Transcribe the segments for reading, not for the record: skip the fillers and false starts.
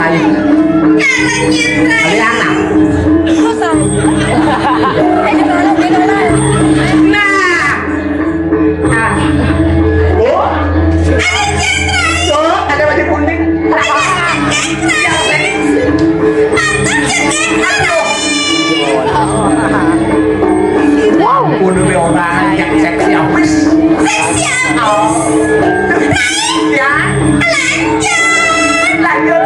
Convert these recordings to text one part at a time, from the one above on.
saya. Kalian anak. Nah. Ah. Oh. So, ada baju kuning. Wow, udah be orang yang seksi habis. Seksi habis. Ya. Lanjut.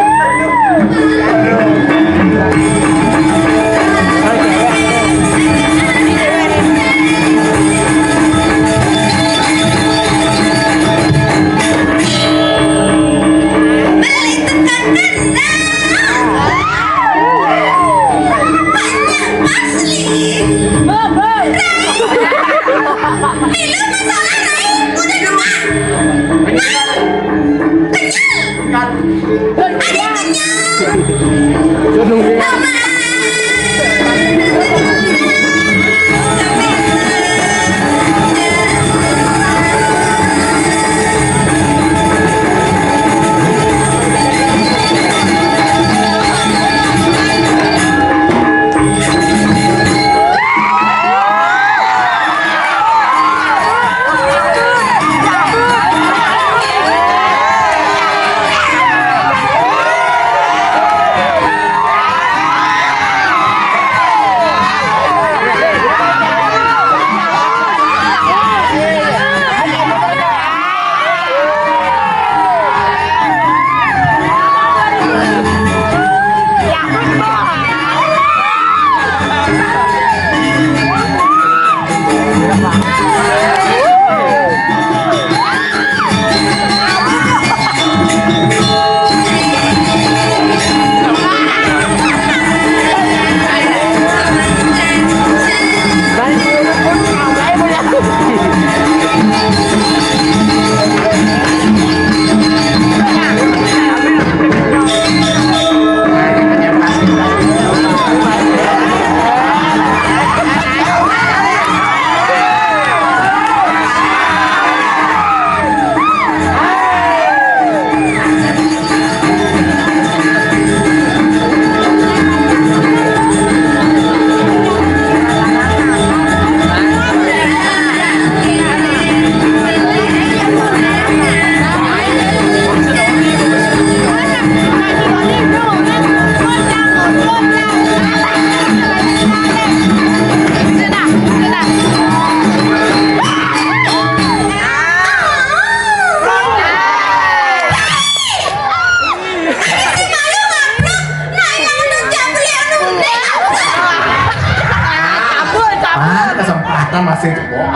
Masih cebok.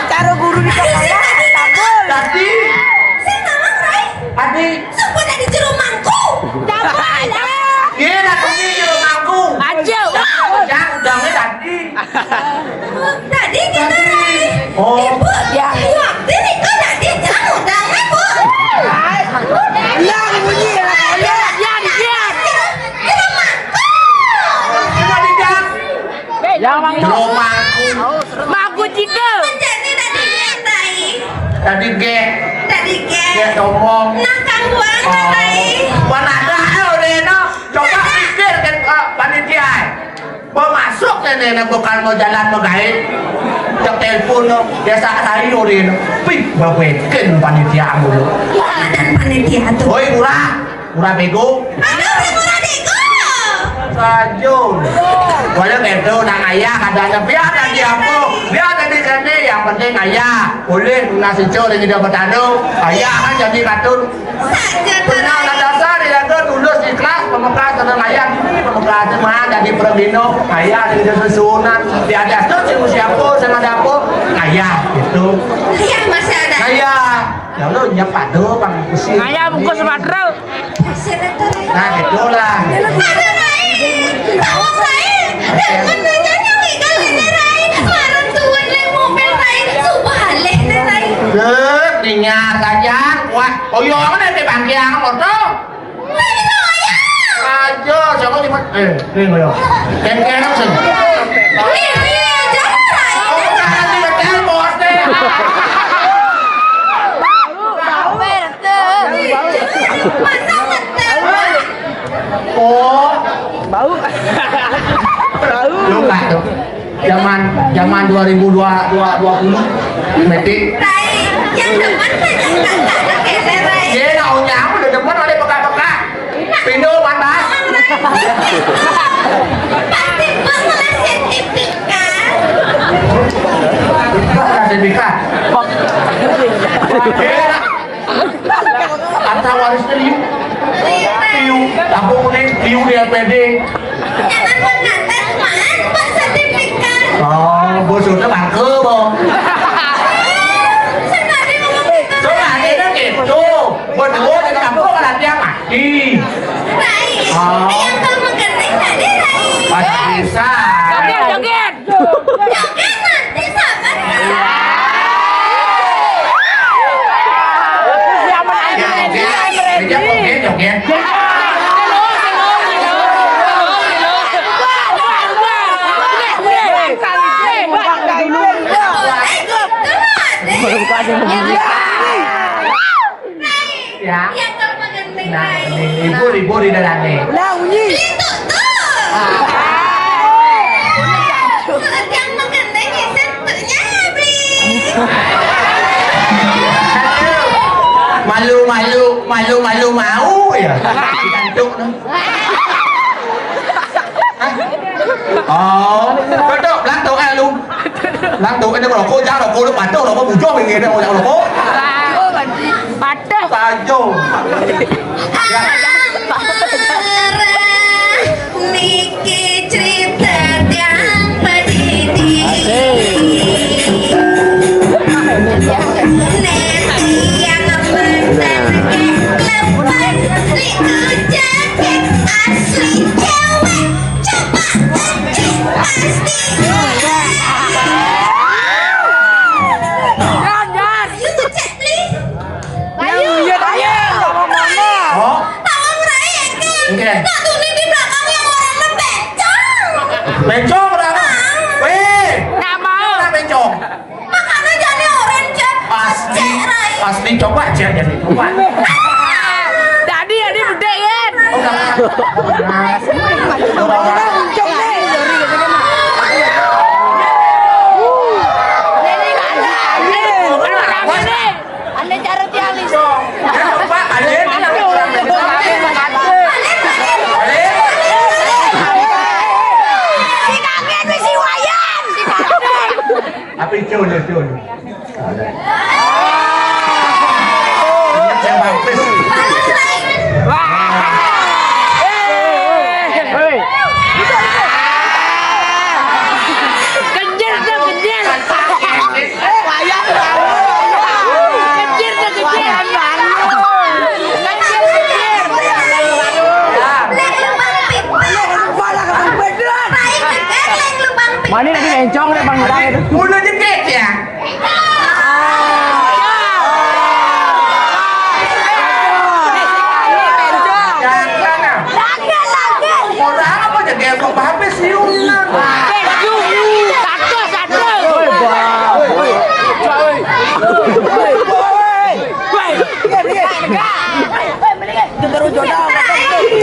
Cara guru di sekolah tabel. Tadi. Adi. Sumpah tadi jero mangku. Tabel. Iya, tadi jero mangku. Aja. Ya, udangnya tadi. Tadi kita. Oh. Ibu, ya. Ini kok tadi jam udangnya, Bu. Yang bunyi ya. Yang. Jero mangku. Tadi jam. Yang mangku. Jero mangku. Mangku cika. Jadi tadi nyantai. Tadi ge. Tadi ke. Ge ngomong. Nah, kangguan nyantai. Wanada Deno. Coba pikir kan panitia. Pemasuk ini bukan mau jalan mau gaib. Cek telepon biasa sayur ini. Pih, bawekin panitia mulu. Dan panitia tuh. Oi, murah bego. Aduh, murah dego. Sajun. Walau itu nang ayah kadangnya biar tadi aku, biar tadi sini yang penting ayah. Boleh nasi cor yang tidak bertanu. Ayah kan jadi katun. Saja Benar terai. dasar dia ke tulus ikhlas pemekas tenang ayah ini pemekas cuma jadi perbino ayah jadi susunan di atas tuh siapa sama dapur ayah itu Lihat masih ada. ayah ya lu nyapa tuh bang kusi Ayah bungkus matro. Masih ada terai. nah itulah Ada lain. Tahu lain. Dan menanyanya legal ini lain. Orang tua naik mobil lain. Subalik lain. deh dinyat aja wah oh iya kan ada bangkian motor Lagi tahu ayah. aja siapa cuma ini ya ken sih Iya, jangan lain. oh kan di betul bos deh Masa betul. Tahu. Tahu. Lupa tuh. Zaman 2020 metik. Rai, yang depan banyak kakak keler Rai. Dia naunya udah demen ada peka-peka. Pindo mantan. Pasti mengulas sertifikat. Sertifikat. Antara warisnya liu, aku kuning liu di LPD. Jangan mengantar man, pas sertifikat. Oh, bosnya bangke boh. Sengaja ngomong gitu. Coba dia gitu, berdua di kampung ada yang mati. Rai, Oh. yang kalau mengenai tadi Rai. Masih bisa. Joget. Joget nanti sabar ya. Yang menang. Joget, joget. Ya. Yang kalau mengenai Nah, Rai. ini ibu di dalam nih. Lah bunyi. Itu tuh. Yang mengenai sentuhnya beli. Malu mau ya. Digantuk no. Oh, betul, lắc tụ ai luôn. Lắc tụ anh nó cô giáo là cô nó bản đâu nó có bù cho mình nghe đâu là cô. Pada. Tayo. Ya. Niki cerita yang pedidi. Nanti yang benar lepas liku jaket asli cewek. Coba cek pasti. Jangan. Ayo tuh cek please. Ayo. Mama. Oh, Tahu Rai kan? Oke. Nggak tuh nih di belakang yang orang membencong. bencong berapa? Weh, Nggak mau. mana bencong? Makanya jadi orange cek. Pasti, Cek Rai. pasti coba aja jadi coba. Tadi ada gede kan? Oh, enggak. Uncung nih. Anda cara tialis. Ya, coba ada yang kurang bencong. Ada. Si kaget si wayan. Si kaget. Tapi cun. Ingat yang bagus. Kejer tuh kejer. Wayan kejer tuh kejer. Mana lagi bencong deh bang Hidayat. Udah jeket ya? Jangan ah. Orang apa jeket kok habis sih ulang.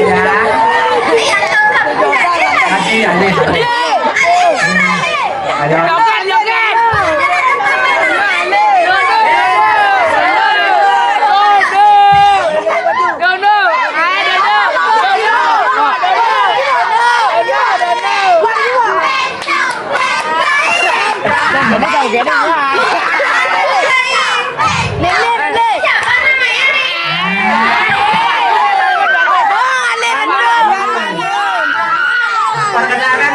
Ya. Kasih Ade. Ayo.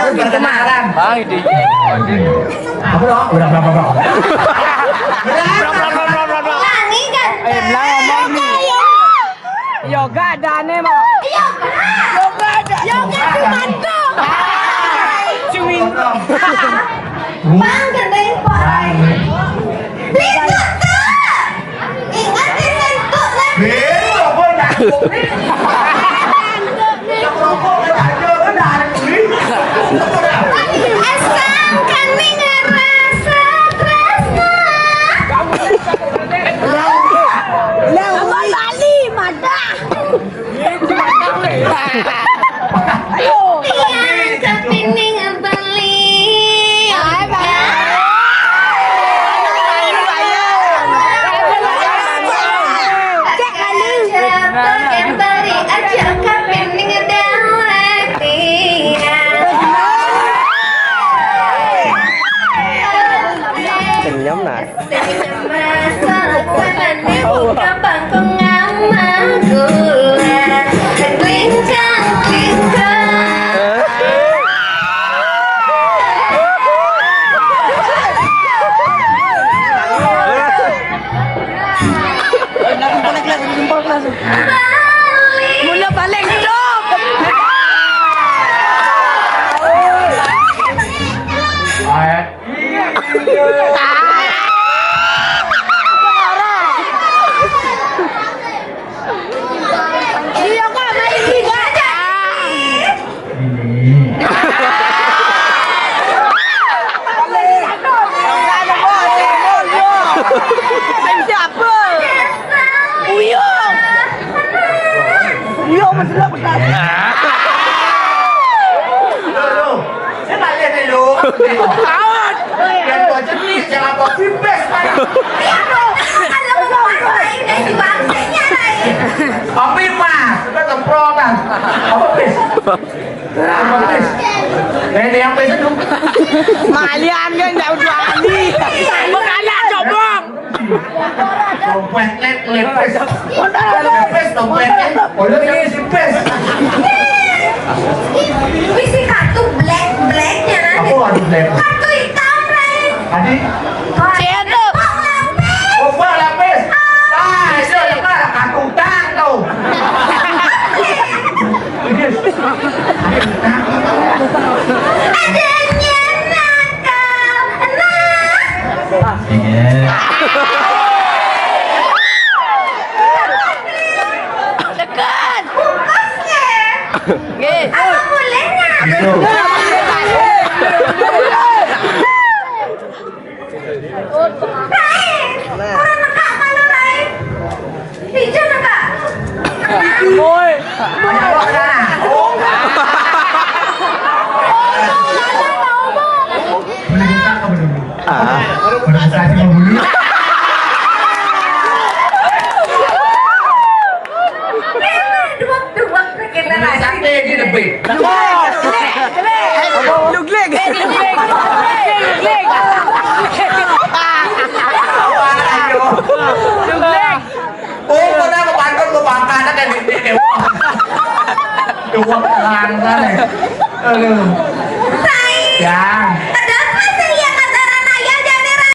Perkenalan. Bang di. Apa lo? Berapa? Langi kan? Yoga ada nih mau. Yoga mantu. Cumin. Bang gandain Pak. Lihat tuh. Ingat sentuh lah. Biru apa dah? Yang rokok aja kan dah ada kulit. Asam kami ngerasa tresna. Abang Bali, madah. Ayo. yang beri aja kapining Senyum nak. Mula balik hidup. Dia kan main tiga aja. Siapa? Uyung. Uyung masih nak bertanya. Lu. Saya tak lihat ni lu. Out. Yang kau jenis jangan kau pipes kan. Apa mas? Kita semprotan. Apa pis? Apa pis? Ini yang pis itu. Malian kan dah jualan ni. Mengalah cobok. Dompet net lepes. Lepes dompet net. Oleh yang isi pes. Isi kartu black-blacknya nanti. Apa ada black? Kartu hitam, Ray. Adik. Siapa? Apa lapis? Ah, itu yang mana? Kartu utang tu. Adanya nakal, Dekat. apa bolehnya? Ray, orang nakak mana Ray? Hijau nakak? Boy. Bawa sana. Oh. Dua kita Ray. Santai di depan. Lugleg. Lugleg. Lugleg. Oh, kau dah membantu membangkang kan di dewan. Dewan terang kan. Aduh. Ray, Yang. ada